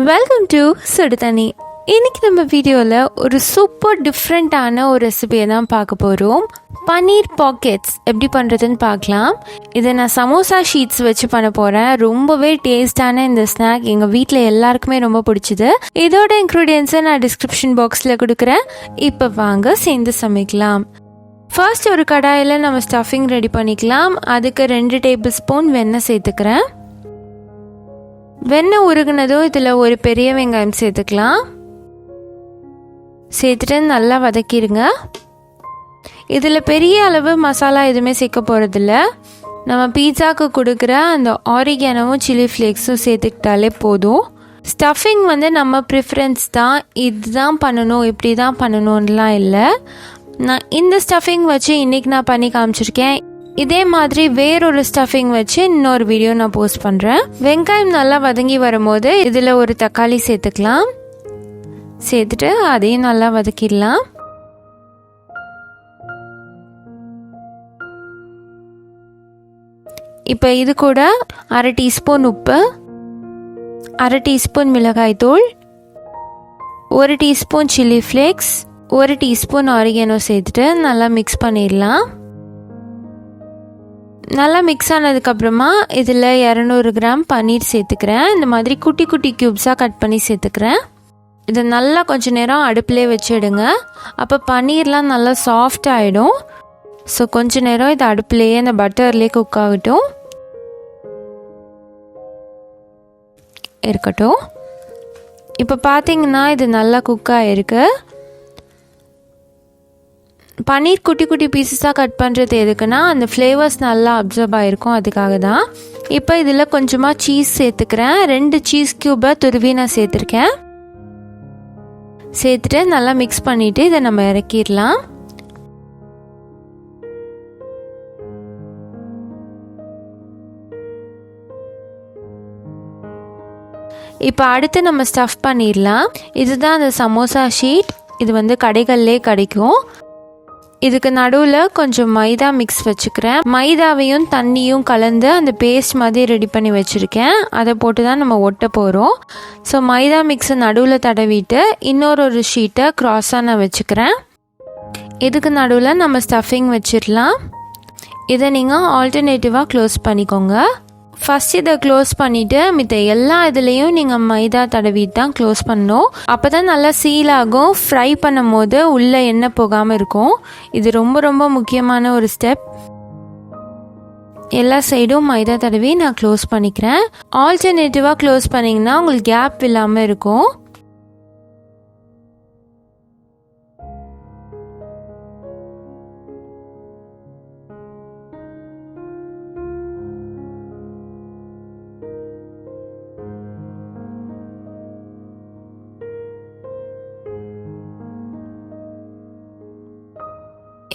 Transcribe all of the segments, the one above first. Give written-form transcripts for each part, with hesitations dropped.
Welcome to சுடுதண்ணி. இன்றைக்கி நம்ம வீடியோவில் ஒரு சூப்பர் டிஃப்ரெண்ட்டான ஒரு ரெசிபியை தான் பார்க்க போகிறோம். பனீர் பாக்கெட்ஸ் எப்படி பண்ணுறதுன்னு பார்க்கலாம். இதை நான் சமோசா ஷீட்ஸ் வச்சு பண்ண போகிறேன். ரொம்பவே டேஸ்டான இந்த ஸ்நாக் எங்கள் வீட்டில் எல்லாருக்குமே ரொம்ப பிடிச்சிது. இதோட இன்க்ரீடியன்ஸை நான் டிஸ்கிரிப்ஷன் பாக்ஸில் கொடுக்குறேன். இப்போ வாங்க சேர்ந்து சமைக்கலாம். ஃபர்ஸ்ட் ஒரு கடாயில் நம்ம ஸ்டஃபிங் ரெடி பண்ணிக்கலாம். அதுக்கு 2 டேபிள் ஸ்பூன் வெண்ணெய் சேர்த்துக்கிறேன். வெண்ணெய் உருகுனதும் இதில் ஒரு பெரிய வெங்காயம் சேர்த்துக்கலாம். சேர்த்துட்டு நல்லா வதக்கிடுங்க. இதில் பெரிய அளவு மசாலா எதுவுமே சேர்க்க போகிறதில்ல. நம்ம பீட்சாவுக்கு கொடுக்குற அந்த ஆரிகானோவும் சில்லி ஃப்ளேக்ஸும் சேர்த்துக்கிட்டாலே போதும். ஸ்டஃபிங் நம்ம ப்ரிஃபரன்ஸ் தான், இதுதான் பண்ணணும் இப்படி தான் பண்ணணும்லாம் இல்லை. நான் இந்த ஸ்டஃபிங் வச்சு இன்றைக்கி நான் பண்ணி காமிச்சிருக்கேன். இதே மாதிரி வேறொரு ஸ்டஃபிங் வச்சு இன்னொரு வீடியோ நான் போஸ்ட் பண்ணுறேன். வெங்காயம் நல்லா வதங்கி வரும்போது இதில் ஒரு தக்காளி சேர்த்துக்கலாம். சேர்த்துட்டு அதையும் நல்லா வதக்கிடலாம். இப்போ இது கூட 1/2 டீஸ்பூன் உப்பு, 1/2 டீஸ்பூன் மிளகாய் தூள், 1 teaspoon chilli flakes, 1 teaspoon oregano சேர்த்துட்டு நல்லா மிக்ஸ் பண்ணிடலாம். நல்லா மிக்ஸ் ஆனதுக்கப்புறமா இதில் 200 கிராம் பன்னீர் சேர்த்துக்கிறேன். இந்த மாதிரி குட்டி குட்டி க்யூப்ஸாக கட் பண்ணி சேர்த்துக்கிறேன். இதை நல்லா கொஞ்சம் நேரம் அடுப்புலேயே வச்சிடுங்க. அப்போ பன்னீர்லாம் நல்லா சாஃப்ட் ஆகிடும். ஸோ கொஞ்சம் நேரம் இதை அடுப்புலேயே அந்த பட்டர்லேயே குக் ஆகட்டும் இருக்கட்டும். இப்போ பார்த்தீங்கன்னா இது நல்லா குக் ஆகிருக்கு. பன்னீர் குட்டி குட்டி பீசஸாக கட் பண்ணுறது எதுக்குன்னா அந்த ஃப்ளேவர்ஸ் நல்லா அப்சர்வ் ஆகிருக்கும், அதுக்காக தான். இப்போ இதில் கொஞ்சமாக சீஸ் சேர்த்துக்கிறேன். 2 சீஸ் க்யூபை துருவி நான் சேர்த்துருக்கேன். சேர்த்துட்டு நல்லா மிக்ஸ் பண்ணிவிட்டு இதை நம்ம இறக்கிடலாம். இப்போ அடுத்து நம்ம ஸ்டஃப் பண்ணிடலாம். இதுதான் அந்த சமோசா ஷீட். இது கடைகள்லே கிடைக்கும். இதுக்கு நடுவில் கொஞ்சம் மைதா மிக்ஸ் வச்சுக்கிறேன். மைதாவையும் தண்ணியும் கலந்து அந்த பேஸ்ட் மாதிரி ரெடி பண்ணி வச்சுருக்கேன். அதை போட்டு தான் நம்ம ஒட்ட போகிறோம். ஸோ மைதா மிக்ஸை நடுவில் தடவிட்டு இன்னொரு ஷீட்டை க்ராஸாக நான் வச்சுக்கிறேன். இதுக்கு நடுவில் நம்ம ஸ்டஃபிங் வச்சிடலாம். இதை நீங்கள் ஆல்டர்னேட்டிவாக க்ளோஸ் பண்ணிக்கோங்க. ஃபஸ்ட் இதை க்ளோஸ் பண்ணிவிட்டு மித்த எல்லா இதுலேயும் நீங்கள் மைதா தடவிட்டு தான் க்ளோஸ் பண்ணணும். அப்போ தான் நல்லா சீல் ஆகும். ஃப்ரை பண்ணும் போது உள்ளே எண்ணெய் போகாமல் இருக்கும். இது ரொம்ப ரொம்ப முக்கியமான ஒரு ஸ்டெப். எல்லா சைடும் மைதா தடவி நான் க்ளோஸ் பண்ணிக்கிறேன். ஆல்டர்னேட்டிவாக க்ளோஸ் பண்ணிங்கன்னா உங்களுக்கு கேப் இல்லாமல் இருக்கும்.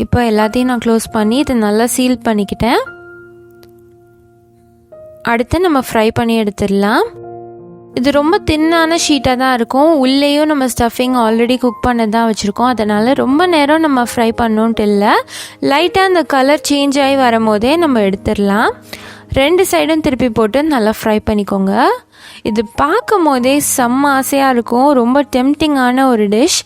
இப்போ எல்லாத்தையும் நான் க்ளோஸ் பண்ணி இதை நல்லா சீல் பண்ணிக்கிட்டேன். அடுத்து நம்ம ஃப்ரை பண்ணி எடுத்துடலாம். இது ரொம்ப தின்னான ஷீட்டாக தான் இருக்கும். உள்ளேயும் நம்ம ஸ்டஃபிங் ஆல்ரெடி குக் பண்ண தான் வச்சுருக்கோம். அதனால் ரொம்ப நேரம் நம்ம ஃப்ரை பண்ணோன்ட்டு இல்லை. லைட்டாக அந்த கலர் சேஞ்ச் ஆகி வரும்போதே நம்ம எடுத்துடலாம். 2 சைடும் திருப்பி போட்டு நல்லா ஃப்ரை பண்ணிக்கோங்க. இது பார்க்கும் போதே செம்ம ஆசையாக இருக்கும். ரொம்ப டெம்டிங்கான ஒரு டிஷ்.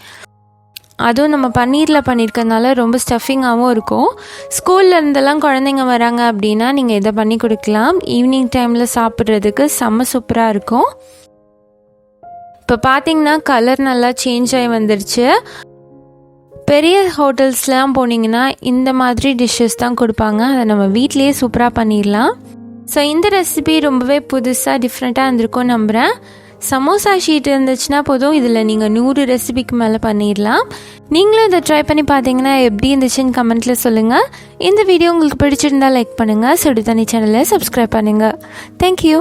அதுவும் நம்ம பன்னீரில் பண்ணியிருக்கனால ரொம்ப ஸ்டஃபிங்காகவும் இருக்கும். ஸ்கூலில் இருந்தெல்லாம் குழந்தைங்க வராங்க அப்படின்னா நீங்கள் இதை பண்ணி கொடுக்கலாம். ஈவினிங் டைமில் சாப்பிட்றதுக்கு செம்ம சூப்பராக இருக்கும். இப்போ பார்த்தீங்கன்னா கலர் நல்லா சேஞ்ச் ஆகி வந்துருச்சு. பெரிய ஹோட்டல்ஸ்லாம் போனீங்கன்னா இந்த மாதிரி டிஷ்ஷஸ் தான் கொடுப்பாங்க. அதை நம்ம வீட்லேயே சூப்பராக பண்ணிடலாம். ஸோ இந்த ரெசிபி ரொம்பவே புதுசாக டிஃப்ரெண்ட்டாக இருந்திருக்கும் நம்புகிறேன். சமோசா ஷீட் இருந்துச்சுன்னா போதும், இதில் நீங்கள் 100 ரெசிபிக்கு மேலே பண்ணிடலாம். நீங்களும் இதை ட்ரை பண்ணி பார்த்தீங்கன்னா எப்படி இருந்துச்சுன்னு கமெண்ட்டில் சொல்லுங்கள். இந்த வீடியோ உங்களுக்கு பிடிச்சிருந்தால் லைக் பண்ணுங்கள். சுடுதண்ணி சேனலை சப்ஸ்கிரைப் பண்ணுங்கள். தேங்க்யூ.